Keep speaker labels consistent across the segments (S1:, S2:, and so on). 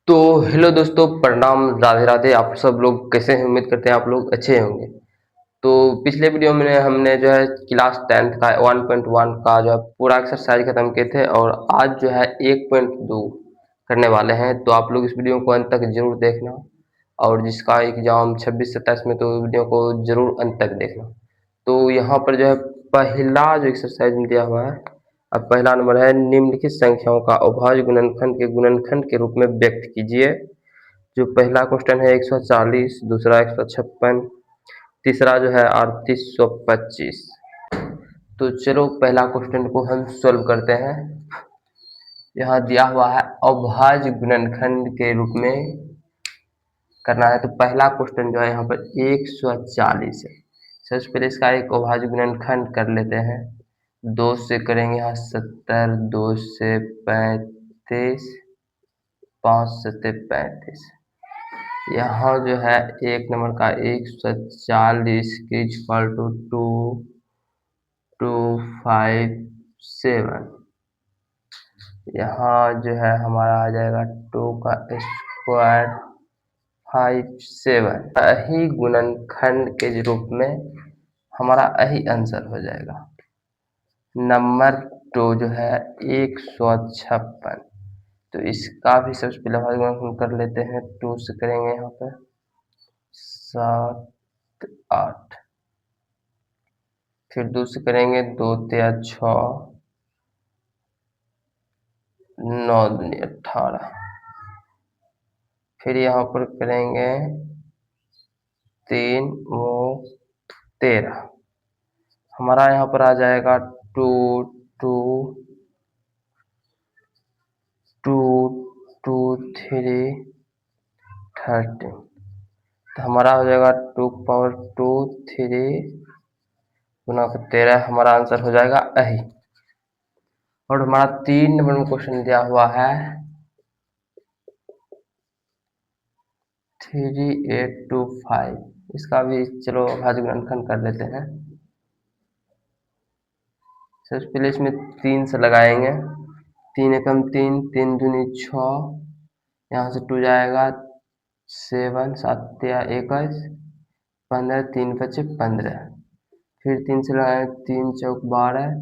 S1: तो हेलो दोस्तों, प्रणाम, राधे राधे। आप सब लोग कैसे हैं? उम्मीद करते हैं आप लोग अच्छे होंगे। तो पिछले वीडियो में हमने जो है क्लास 10th का 1.1 का जो है पूरा एक्सरसाइज खत्म किए थे और आज जो है 1.2 करने वाले हैं। तो आप लोग इस वीडियो को अंत तक जरूर देखना और जिसका एग्जाम 26-27 में, तो वीडियो को जरूर अंत तक देखना। तो यहाँ पर जो है पहला जो एक्सरसाइज दिया हुआ है, अब पहला नंबर है निम्नलिखित संख्याओं का अभाज्य गुणनखंड के रूप में व्यक्त कीजिए। जो पहला क्वेश्चन है 140, दूसरा 156, तीसरा जो है 3825। तो चलो पहला क्वेश्चन को हम सोल्व करते हैं। यहाँ दिया हुआ है अभाज्य गुणनखंड के रूप में करना है। तो पहला क्वेश्चन जो है यहाँ पर 140 है। सबसे पहले इसका एक अभाज्य गुणनखंड कर लेते हैं। 2 से करेंगे यहाँ 70, 2 से 35, 5 से 35। यहाँ जो है एक नंबर का 140 की इक्वल टू 2257। यहाँ जो है हमारा आ जाएगा 2 का स्क्वायर 57। अही गुणनखंड के रूप में हमारा अही आंसर हो जाएगा। नंबर 2 जो है 156। तो इसका भी सबसे पहले गुणनखंड कर लेते हैं। 2 से करेंगे यहाँ पे 7, 8, फिर 2 से करेंगे 2 तिया 6, 9 दूनी 18, फिर यहाँ पर करेंगे 3 वो 13। हमारा यहाँ पर आ जाएगा 2 2 2 2 3 13। तो हमारा हो जाएगा 2 पावर 2 3 गुना 13। हमारा आंसर हो जाएगा अही। और हमारा 3 नंबर में क्वेश्चन दिया हुआ है 3825। इसका भी चलो अभाज्य गुणनखंड कर लेते हैं। सबसे पहले इसमें 3 से लगाएंगे। 3 एकम 3, 3 दूनी 6, यहाँ से 2 जाएगा 7, 7 या 21, 15, 3 बचे 15। फिर 3 से लगाएंगे 3 चौक 12,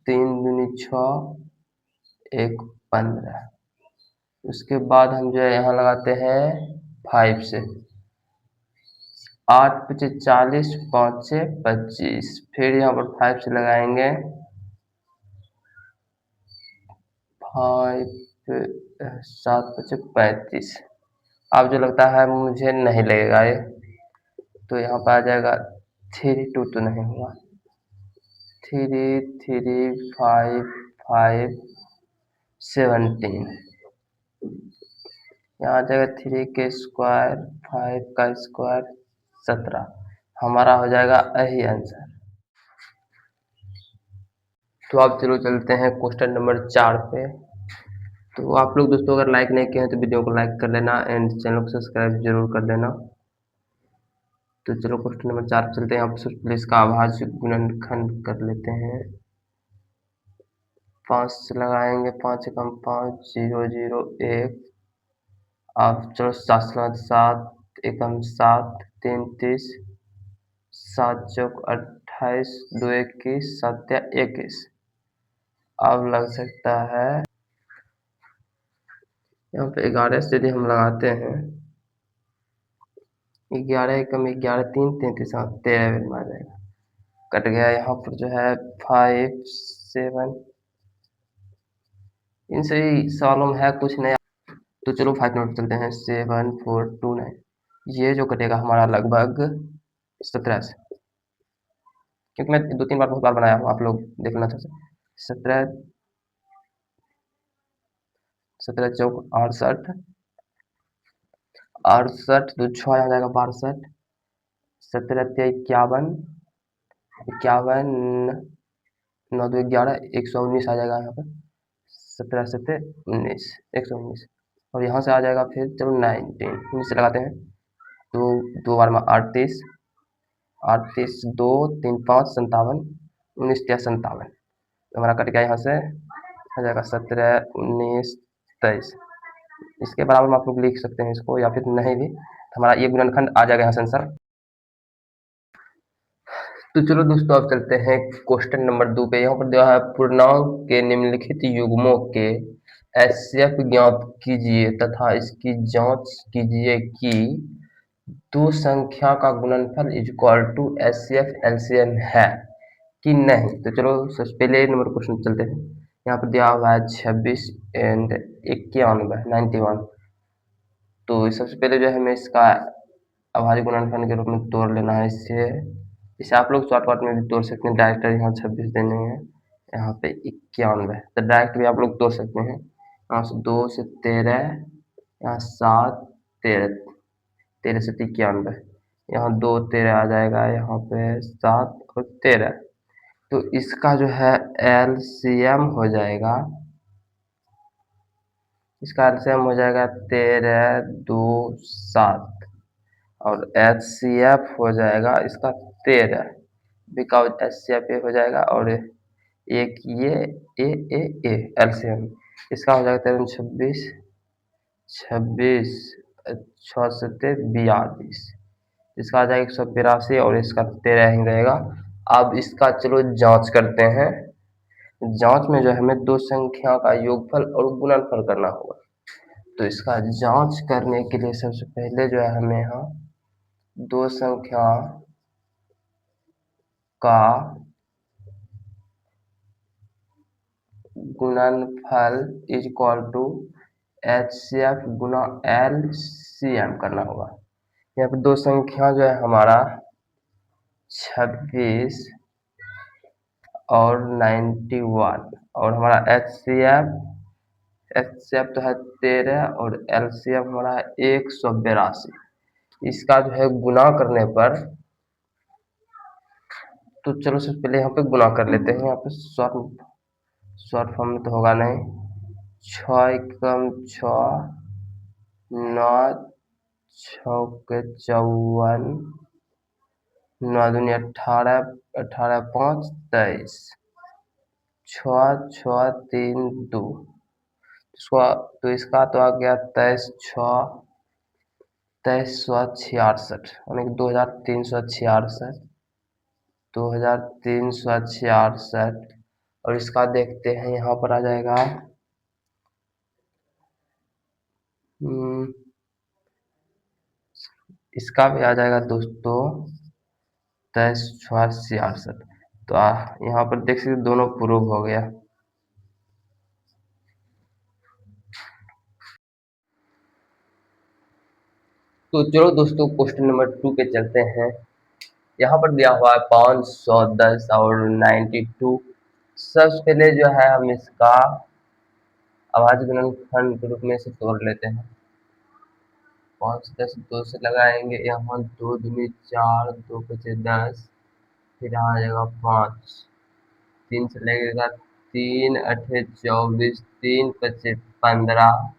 S1: 3 दूनी 6, 1 15। उसके बाद हम जो है यहाँ लगाते हैं 5 से। 8 पचे 40, 5 से 25। फिर यहाँ पर 5 से लगाएंगे 5, 7 पचे 35। अब जो लगता है मुझे नहीं लगेगा ये, तो यहाँ पर आ जाएगा 3 2 तो नहीं हुआ। 3 3 5 5 17। यहाँ आ जाएगा 3 के स्क्वायर 5 का स्क्वायर 17। हमारा हो जाएगा यही आंसर। तो अब चलो चलते हैं क्वेश्चन नंबर 4 पे। तो आप लोग दोस्तों अगर लाइक नहीं किए हैं तो वीडियो को लाइक कर लेना एंड चैनल को सब्सक्राइब जरूर कर लेना। तो चलो क्वेश्चन नंबर 4 पे चलते हैं। आप सबसे पहले इसका अभाज्य गुणनखंड कर लेते हैं। 5 से लगाएंगे 5 एकम 5, 0 0 1। अब चलो 7 से 7 एकम 7, 33, 7 चौक 28, 2 21, 7 या 21। अब लग सकता है यहाँ पे 11 से यदि हम लगाते हैं 11 एकम 11, 3 33, 13 में आ जाएगा। कट गया। यहाँ पर जो है 5 7। इन सभी सवालों में है कुछ नया। तो चलो 5 नंबर चलते हैं। 7 4 2 9। ये जो कटेगा हमारा लगभग 17 से, क्योंकि मैं 2-3 बार बहुत बार बनाया हूँ, आप लोग देख लेना अच्छे से। 17 17 चौक 68, 68 दो 6 आ जाएगा 62, 17 51, 51 9 2 11, 119 आ जाएगा यहाँ पर। 17 17 19, 119। और यहाँ से आ जाएगा फिर चलो 19, 19 से लगाते हैं। तो 2 बार में 38, 38 2 3 5 57, 19 या 57। तो हमारा कट गया। यहाँ से आ जाएगा 17 19 23। इसके बराबर में आप लोग लिख सकते हैं इसको, या फिर नहीं भी तो हमारा ये गुणनखंड आ जाएगा यहाँ से आंसर। तो चलो दोस्तों अब चलते हैं क्वेश्चन नंबर 2 पे। यहाँ पर दिया है पूर्णांक के निम्नलिखित युग्मों के एचसीएफ ज्ञात कीजिए तथा इसकी जांच कीजिए कि दो संख्या का गुणनफल is equal to HCF LCM है कि नहीं। तो चलो सबसे पहले नंबर क्वेश्चन चलते हैं। यहाँ पर दिया हुआ है 26 एंड 91 91। तो सबसे पहले जो है हमें इसका अभाज्य गुणनफल के रूप में तोड़ लेना है। इसे आप लोग शॉर्टकट में भी तोड़ सकते हैं। डायरेक्ट यहाँ 26 देने हैं, यहाँ पे 91, तो डायरेक्ट भी आप लोग तोड़ सकते हैं। यहाँ से 2 से 13, यहाँ 7 13, 13 से 91, यहाँ 2 13 आ जाएगा, यहाँ पे 7 और 13। तो इसका जो है एलसीएम हो जाएगा, इसका एलसीएम हो जाएगा 13 2 7, और एच सी एफ हो जाएगा इसका 13, बिकॉज एच सी एफ हो जाएगा, और एक ये ए एलसीएम इसका हो जाएगा 13 26 26 6 7 42, इसका आ जाएगा 182, और इसका 13 ही रहेगा। अब इसका चलो जांच करते हैं। जांच में जो है हमें दो संख्या का योगफल और गुणनफल करना होगा। तो इसका जांच करने के लिए सबसे पहले जो है हमें यहाँ दो संख्या का गुणनफल is equal to H C F गुना एल सी एम करना होगा। यहाँ पे दो संख्या जो है हमारा 26 और 91, और हमारा एच सी एफ तो है 13, और एल सी एम हमारा है 182। इसका जो है गुना करने पर, तो चलो सबसे पहले यहाँ पे गुना कर लेते हैं। यहाँ पे शॉर्ट फॉर्म में तो होगा नहीं। 6 एकम 6, 9 छक्के 54, 9 दूनी 18, 18 5 23, 6 6 3 2, तो इसका तो आ गया 23 6 2366, यानी कि 2366, 2366। और इसका देखते हैं, यहाँ पर आ जाएगा इसका भी आ जाएगा दोस्तों 2366। तो यहाँ पर देख सकते दोनों प्रूव हो गया। तो चलो दोस्तों क्वेश्चन नंबर 2 पे चलते हैं। यहाँ पर दिया हुआ है 510 और 92। सबसे पहले जो है हम इसका अभाज्य गुणनखंड के रूप में से तोड़ लेते हैं। 510 2 से लगाएंगे, यहाँ 2 दूनी 4, 2 बचे 10, फिर यहाँ आ जाएगा 5, 3 से लगेगा 3 अठे 24, 3 पचे 15,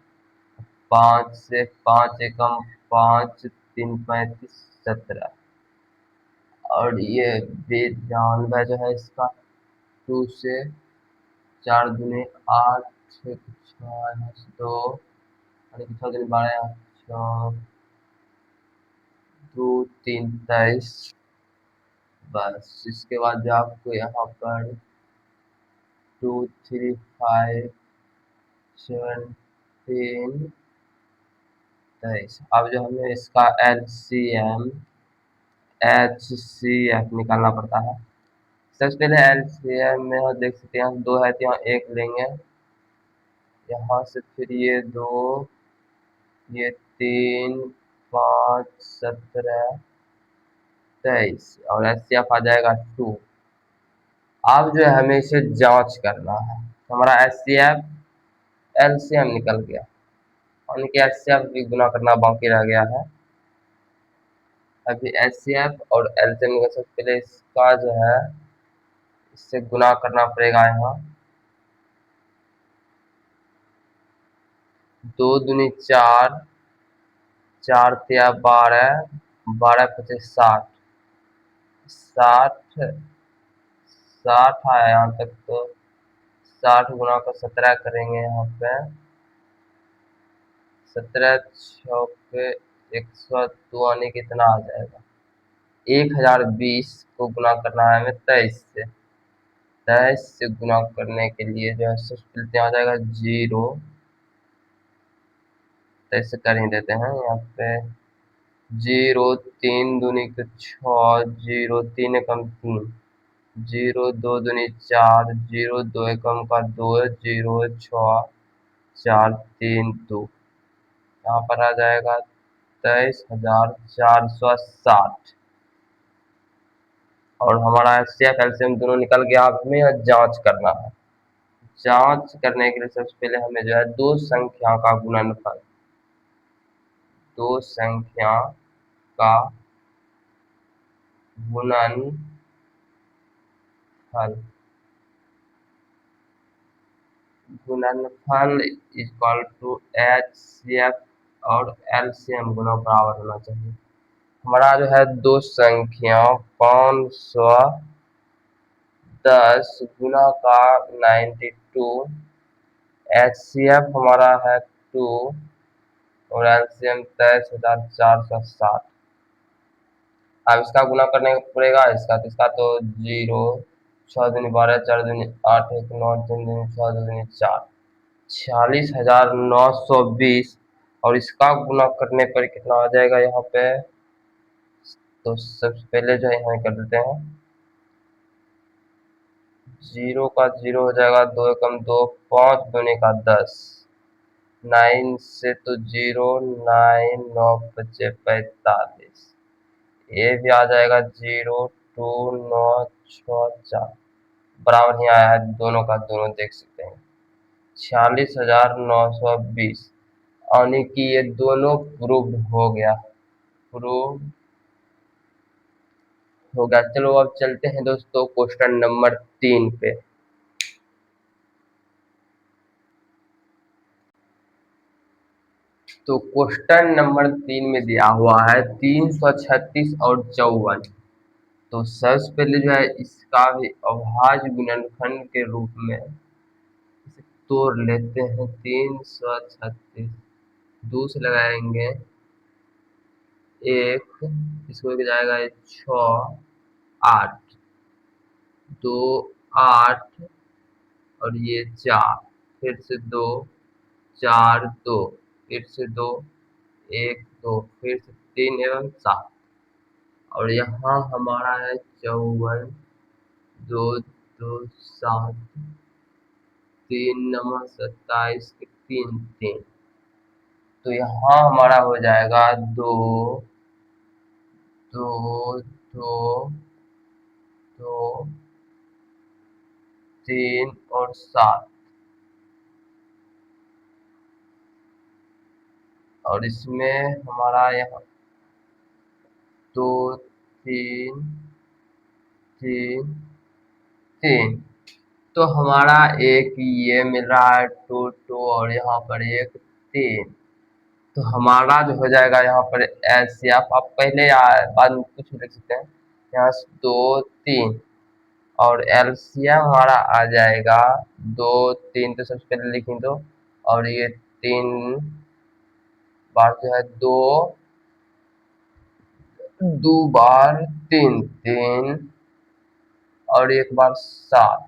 S1: 5 से 5 एकम 5, 3 35 17, और ये 92 जो है इसका 2 से 4 दूनी 8, 6 2, 6 दूनी 12, 6 2 3 23। बस इसके बाद जो आपको यहाँ पर 2 3 5 7 3 23। अब जो हमें इसका एलसीएम एच सी एफ निकालना पड़ता है। सबसे पहले एलसीएम में हम देख सकते हैं, यहाँ 2 है तो यहाँ 1 लेंगे, यहाँ से फिर ये 2, ये 3 5 17 23, और एचसीएफ आ जाएगा 2। अब जो है हमें इसे जांच करना है। तो हमारा एचसीएफ एलसीएम निकल गया, और इनके एचसीएफ भी गुना करना बाकी रह गया है। अभी एचसीएफ और एलसीएम का सबसे पहले इसका जो है इससे गुना करना पड़ेगा। यहाँ 2 दूनी 4, 4 तिया 12, 12 पचे 60, 60 60 आया यहाँ तक। तो 60 गुना का 17 करेंगे यहाँ पे, 17 छक्के 102 आने कितना आ जाएगा? 1020 को गुना करना है हमें 23 से। 23 से गुना करने के लिए जो है सबसे पहले आ जाएगा 0। 23 से कर ही देते हैं यहाँ पे। 0 3 दूनी के 6, 0 3 एकम 3, 0 2 दूनी 4, 0 2 एकम का 2, 0 6 4 3 2। यहाँ पर आ जाएगा 23,460। और हमारा HCF एलसीएम दोनों निकल गया। अब हमें यह जांच करना है। जांच करने के लिए सबसे पहले हमें जो है दो संख्या का गुणनफल, दो संख्या का गुणनफल इक्वल टू HCF और LCM गुना बराबर होना चाहिए। हमारा जो है दो संख्या 510 गुना का 92, HCF हमारा है 2 और LCM 23,460। अब इसका गुना करने पड़ेगा इसका तो 0 6 दूनी 12, 4 दूनी 8, 1 9, 3 दूनी 6, 2 दूनी 4, 46,920। और इसका गुना करने पर कितना आ जाएगा यहाँ पे? तो सबसे पहले जो है यहाँ कर देते हैं। 0 का 0 हो जाएगा, 2 एकम 2, 5 दूनी का 10, 9 से तो 0, 9 9 बचे 45। ये भी आ जाएगा 0 2 9 6 4 बराबर ही आया है। दोनों का दोनों देख सकते हैं 46,920। यानी कि ये दोनों प्रूव्ड हो गया, प्रूव हो गया। चलो अब चलते हैं दोस्तों क्वेश्चन नंबर 3 पे। तो क्वेश्चन नंबर 3 में दिया हुआ है 336 और 54। तो सबसे पहले जो है इसका भी अभाज्य गुणनखंड के रूप में इसे तोड़ लेते हैं। 336 2 से लगाएंगे 1, इसको लेके जाएगा 6 8, 2 8 और ये 4, फिर से 2 4 2, फिर से 2 1 2, फिर से 3 एवं 7। और यहाँ हमारा है 54 2 2 7 3 9 27 3 3। तो यहाँ हमारा हो जाएगा 2 2 2 2 3 और 7। और इसमें हमारा यहाँ 2 3 3 3। तो हमारा एक ये मिल रहा है 2 2 और यहाँ पर एक 3। तो हमारा जो हो जाएगा यहाँ पर HCF, आप पहले या बाद में कुछ लिख सकते हैं। यहाँ 2 3 और LCM हमारा आ जाएगा 2 3। तो सबसे पहले लिखें तो, और ये 3 बार जो है 2 2 बार 3 3 और एक बार 7।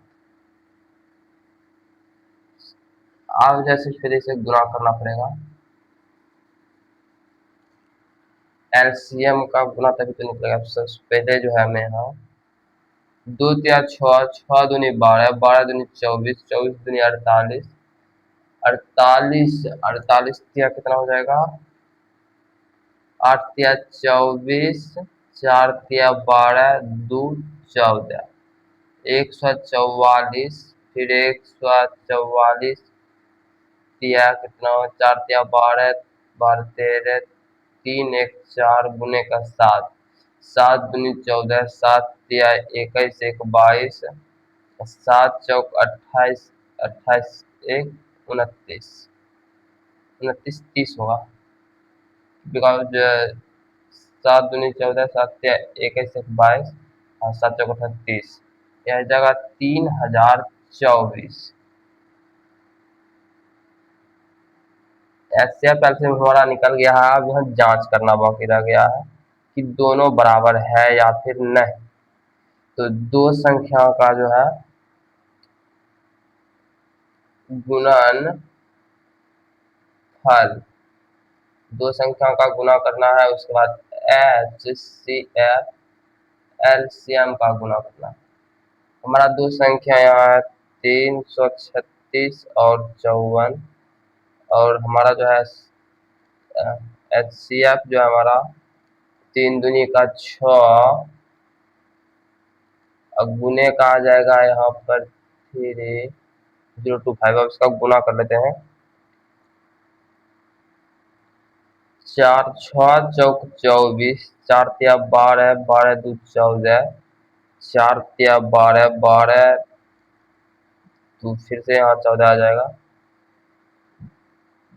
S1: अब जैसे फिर इसे गुणा करना पड़ेगा। LCM का गुना तभी तो निकलेगा। सबसे पहले जो है हमें यहाँ 2 तिया 6, 6 दूनी 12, 12 दूनी 24, 24 दूनी 48, 48 48 तिया कितना हो जाएगा? 8 तिया 24, 4 तिया 12, 2 14, 144। फिर 144 तिया कितना हो? 4 तिया 12, 12 13, 3 1 4 गुने का 7, 7 दूनी 14, 7 तिया 21 1 22, 7 चौक 28, 28 1 29, 29 30 होगा। बिकॉज 7 दूनी 14, 7 तिया 21 1 22 और 7 चौक 38। यह जगह 3024 HCF एलसीएम हमारा निकल गया है। अब यहाँ जांच करना बाकी रह गया है कि दोनों बराबर है या फिर नहीं। तो दो संख्याओं का जो है गुणन फल, दो संख्याओं का गुना करना है, उसके बाद HCF एलसीएम का गुना करना है। हमारा दो संख्या यहाँ है 336 और 54, और हमारा जो है HCF जो है हमारा 3 दूनी का 6 और गुने का आ जाएगा यहाँ पर 3025। अब इसका गुना कर लेते हैं। 4 6 चौक 24, 4 तिया 12, 12 दू 14, 4 तिया 12, 12 तो फिर से यहाँ 14 आ जाएगा,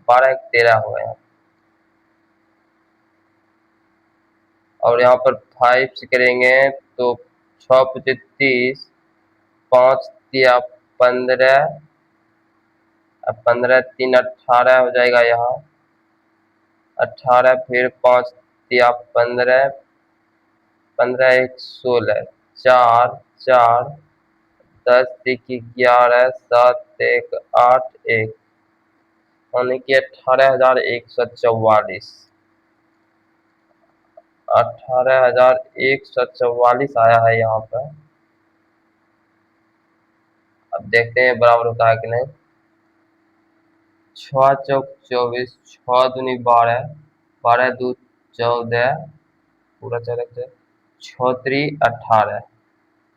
S1: 12 1 13 हो गया। और यहाँ पर 5 से करेंगे तो 6 पचे 30, 5 तिया 15, 15 3 18 हो जाएगा यहाँ 18, फिर 5 तिया 15, 15 1 16, 4 4 10 1 11, 7 1 8 1, यानी कि 18,144, 18,144 आया है यहाँ पर। अब देखते हैं बराबर होता है कि नहीं। 6 चौक 24, 6 दूनी 12, 12 दू 14, पूरा 14 6 3 18,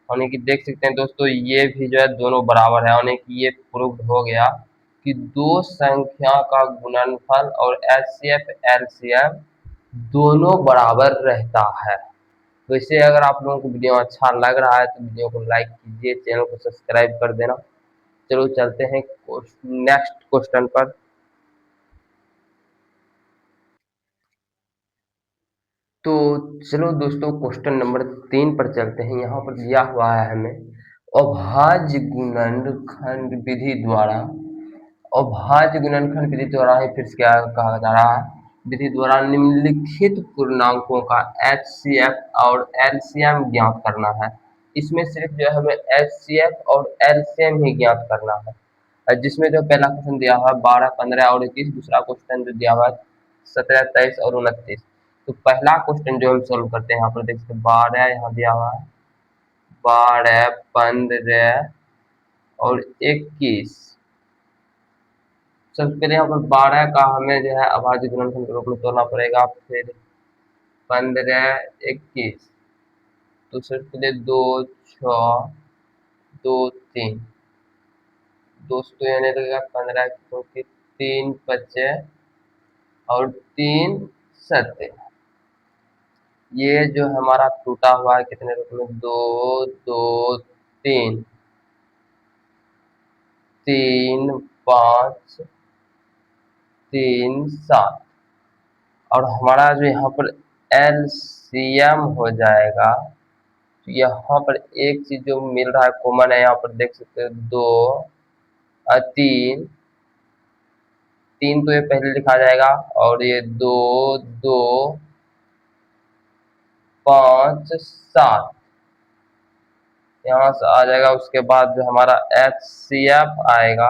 S1: यानी कि देख सकते हैं दोस्तों ये भी जो है दोनों बराबर है, यानी कि ये प्रूव्ड हो गया कि दो संख्या का गुणनफल और HCF एलसीएम दोनों बराबर रहता है। वैसे अगर आप लोगों को वीडियो अच्छा लग रहा है तो वीडियो को लाइक कीजिए, चैनल को सब्सक्राइब कर देना। चलो चलते हैं नेक्स्ट क्वेश्चन पर। तो चलो दोस्तों क्वेश्चन नंबर 3 पर चलते हैं। यहाँ पर दिया हुआ है हमें अभाज्य गुणनखंड विधि द्वारा, अभाज्य गुणनखंड विधि द्वारा ही फिर से क्या कहा जा रहा है, विधि द्वारा निम्नलिखित पूर्णांकों का HCF और LCM ज्ञात करना है। इसमें सिर्फ जो है हमें HCF और LCM ही ज्ञात करना है। जिसमें जो पहला क्वेश्चन दिया हुआ है 12 15 और 21, दूसरा क्वेश्चन जो दिया हुआ है 17 23 और 29। तो पहला क्वेश्चन जो हम सोल्व करते हैं यहाँ पर देख सकते हैं 12 यहाँ दिया हुआ है, 12 15 और 21। सबसे पहले यहाँ पर 12 का हमें जो है अभाज्य गुणनखंड के रूप में तोड़ना पड़ेगा, फिर 15 21, तो सबसे पहले 2 6 2 3, दोस्तों यानी लगेगा 15 क्योंकि 3 बचे और 3 सत्य, ये जो हमारा टूटा हुआ है कितने रूप में 2 2 3 3 5 3 7, और हमारा जो यहाँ पर LCM हो जाएगा। तो यहाँ पर एक चीज जो मिल रहा है कॉमन है, यहाँ पर देख सकते हैं 2 3 3 तो ये पहले लिखा जाएगा, और ये 2 2 5 7 यहाँ से आ जाएगा। उसके बाद जो हमारा HCF आएगा,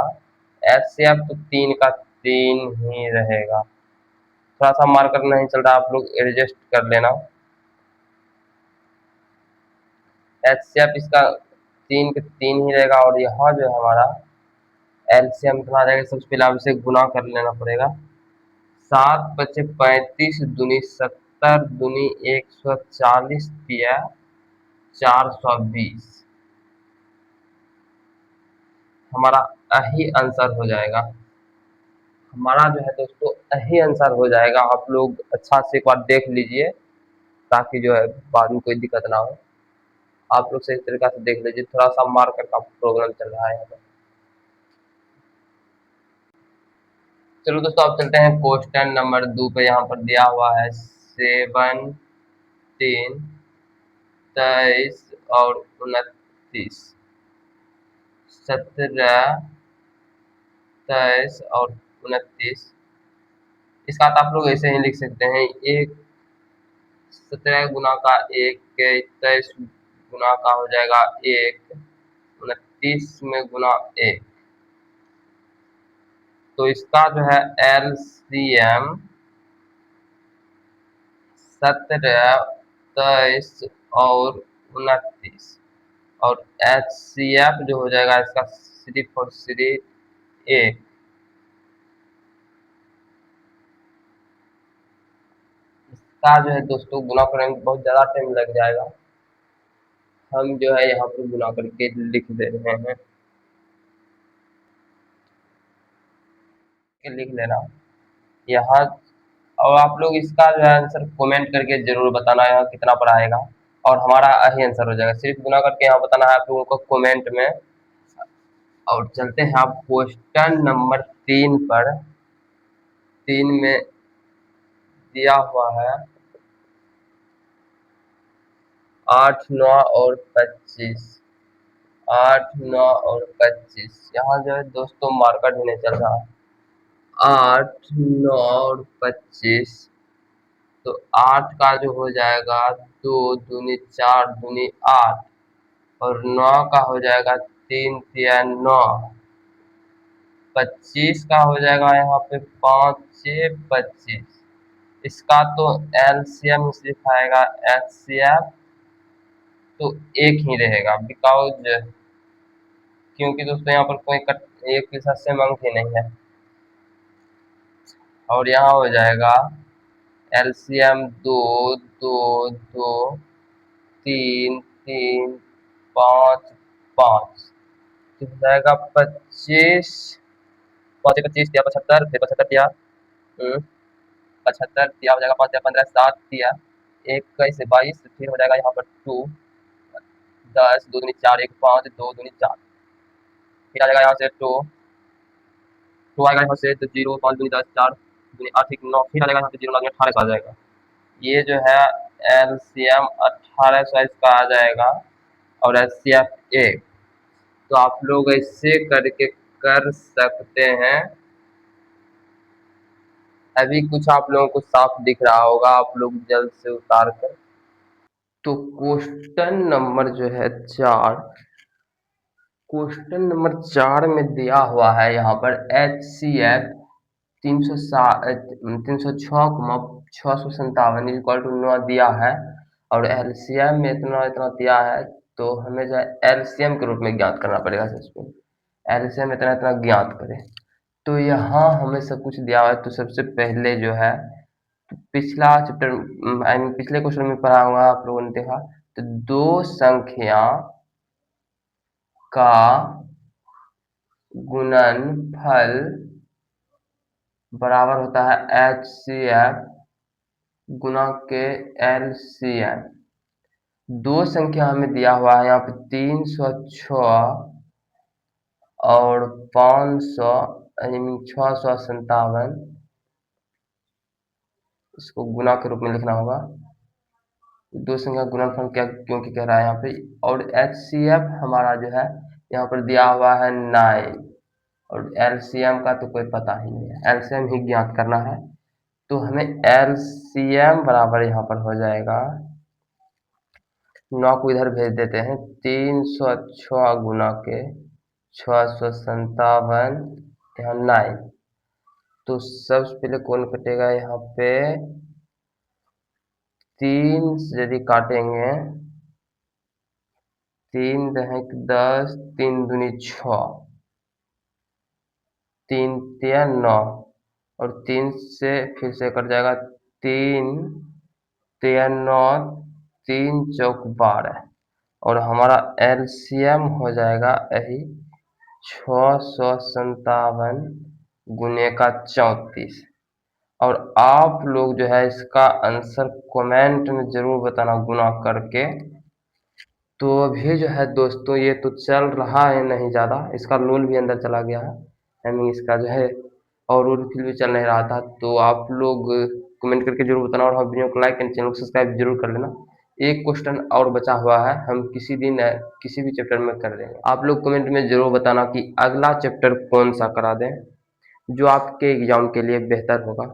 S1: HCF तो 3 का 3 ही रहेगा। थोड़ा सा मार्कर नहीं चल रहा, आप लोग एडजस्ट कर लेना। HCF इसका 3 के 3 ही रहेगा, और यहाँ जो हमारा LCM कितना आ जाएगा, सबसे पहले आप इसे गुना कर लेना पड़ेगा। 7 बचे 35 दूनी 70 दूनी 140 दिया 420, हमारा यही आंसर हो जाएगा। हमारा जो है दोस्तों यही आंसर हो जाएगा। आप लोग अच्छा से एक बार देख लीजिए ताकि जो है बाद में कोई दिक्कत ना हो। आप लोग सही तरीका से देख लीजिए, थोड़ा सा मार्कर का प्रॉब्लम चल रहा है यहाँ पर। चलो दोस्तों अब चलते हैं क्वेश्चन नंबर 2 पे। यहाँ पर दिया हुआ है 7 3 23 और 29, 17 23 और 29 इसका आप लोग ऐसे ही लिख सकते हैं, एक 17 गुना का एक 23 गुना का हो जाएगा एक 29 में गुना एक। तो इसका जो है LCM 17, 23 और 29 और HCF जो हो जाएगा इसका सिर्फ और सिर्फ एक। इसका जो है दोस्तों गुना करने में बहुत ज़्यादा टाइम लग जाएगा, हम जो है यहाँ पर गुना करके लिख दे रहे हैं, लिख लेना यहाँ। और आप लोग इसका जो है आंसर कमेंट करके जरूर बताना यहाँ कितना पर आएगा, और हमारा यही आंसर हो जाएगा। सिर्फ गुना करके यहाँ बताना है आप लोगों को कमेंट में। और चलते हैं आप क्वेश्चन नंबर 3 पर। 3 में दिया हुआ है 8, 9 और 25। 8, 9 और 25 यहाँ जो है दोस्तों मार्कर भी नहीं चल रहा है। 8, 9 और 25, तो 8 का जो हो जाएगा 2 दूनी 4 दूनी 8 और 9 का हो जाएगा 3 तिया 9। 25 का हो जाएगा यहाँ पे 5 6 25। इसका तो एलसीएम सिर्फ आएगा एचसीएफ, तो एक ही रहेगा बिकॉज क्योंकि दोस्तों यहाँ पर कोई एक के साथ सेम अंक ही नहीं है। और यहाँ हो जाएगा एलसीएम 2 2 2 3 3 5 5, तो हो जाएगा 25। 5 25 दिया 75, फिर 75 दिया 75 दिया हो जाएगा 5 या 15 7 दिया 21 से 22, फिर हो जाएगा यहाँ पर 2 10 2 दूनी 4 1 5 2 दूनी 4, फिर आ जाएगा यहाँ से 2 2 आएगा यहाँ से तो 0 5 दूनी 10 4 दूनी 8 1 9, फिर आ जाएगा यहाँ से 0 लगे 18 आ जाएगा। ये जो है एलसीएम 1800 इसका आ जाएगा और एचसीएफ 1। तो आप लोग ऐसे करके कर सकते हैं। अभी कुछ आप लोगों को साफ दिख रहा होगा, आप लोग जल्द से उतार कर। तो क्वेश्चन नंबर जो है 4, क्वेश्चन नंबर 4 में दिया हुआ है यहाँ पर HCF 306,657 इक्वल टू 9 दिया है और एलसीएम में इतना इतना दिया है। तो हमें जो है एलसीएम के रूप में ज्ञात करना पड़ेगा। सबसे एलसीएम इतना इतना ज्ञात करें। तो यहाँ हमें सब कुछ दिया हुआ है। तो सबसे पहले जो है पिछला चैप्टर आई मीन पिछले क्वेश्चन में पढ़ा हुआ आप लोगों ने देखा, तो दो संख्या का गुणनफल बराबर होता है HCF गुना के LCM। दो संख्या हमें दिया हुआ है यहाँ पे 306 और 500 यानी 657, इसको गुना के रूप में लिखना होगा। दो संख्या गुणनफल क्या क्योंकि कह रहा है यहाँ पे। और HCF हमारा जो है यहाँ पर दिया हुआ है 9 और LCM का तो कोई पता ही नहीं है, LCM ही ज्ञात करना है। तो हमें LCM बराबर यहाँ पर हो जाएगा 9 को इधर भेज देते हैं 306 गुना के 657 यहाँ 9। तो सबसे पहले कौन कटेगा यहाँ पे 3 यदि काटेंगे 3 दहें 10 3 दूनी 6 3 तिया 9 और 3 से फिर से कट जाएगा 3 तिया 9 3 चौक 12 और हमारा एलसीएम हो जाएगा यही 657 गुने का 34। और आप लोग जो है इसका आंसर कमेंट में जरूर बताना गुना करके। तो अभी जो है दोस्तों ये तो चल रहा है नहीं ज़्यादा, इसका लोल भी अंदर चला गया है, आई मीन इसका जो है और फिर भी चल नहीं रहा था। तो आप लोग कमेंट करके जरूर बताना और हम वीडियो को लाइक एंड चैनल को सब्सक्राइब जरूर कर लेना। एक क्वेश्चन और बचा हुआ है, हम किसी दिन किसी भी चैप्टर में कर देंगे। आप लोग कमेंट में जरूर बताना कि अगला चैप्टर कौन सा करा दें जो आपके एग्जाम के लिए बेहतर होगा।